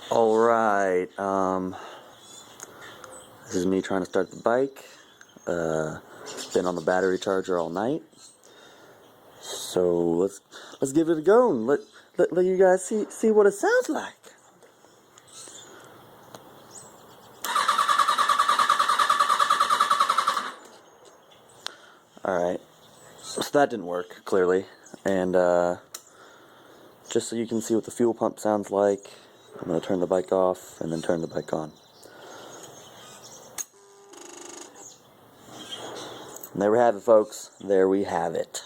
Alright, this is me trying to start the bike. It's been on the battery charger all night. So let's give it a go and let you guys see what it sounds like. Alright, so that didn't work, clearly. And just so you can see what the fuel pump sounds like, I'm going to turn the bike off and then turn the bike on. And there we have it, folks. There we have it.